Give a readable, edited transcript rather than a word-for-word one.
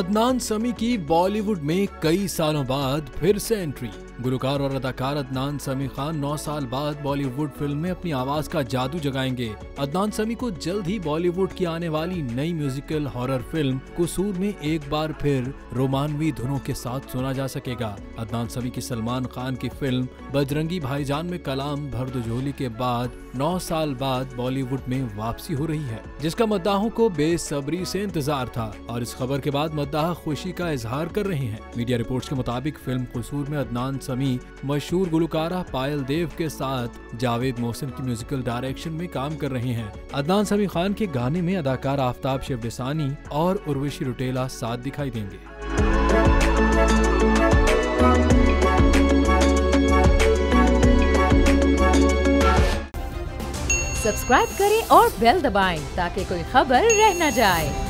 अदनान समी की बॉलीवुड में कई सालों बाद फिर से एंट्री। गुलकार और अदाकार अदनान समी खान 9 साल बाद बॉलीवुड फिल्म में अपनी आवाज का जादू जगाएंगे। अदनान समी को जल्द ही बॉलीवुड की आने वाली नई म्यूजिकल हॉरर फिल्म कसूर में एक बार फिर रोमानवी धुनों के साथ सुना जा सकेगा। अदनान समी की सलमान खान की फिल्म बजरंगी भाईजान में कलाम भर दो झोली के बाद 9 साल बाद बॉलीवुड में वापसी हो रही है, जिसका मद्दाहों को बेसब्री से इंतजार था और इस खबर के बाद मद्दाह खुशी का इजहार कर रहे हैं। मीडिया रिपोर्ट्स के मुताबिक फिल्म कसूर में अदनान समी मशहूर गुलकारा पायल देव के साथ जावेद मोहसिन की म्यूजिकल डायरेक्शन में काम कर रहे हैं। अदनान समी खान के गाने में अदाकार आफ्ताब शिवडसानी और उर्वशी रुटेला साथ दिखाई देंगे। सब्सक्राइब करें और बेल दबाएं ताकि कोई खबर रह न जाए।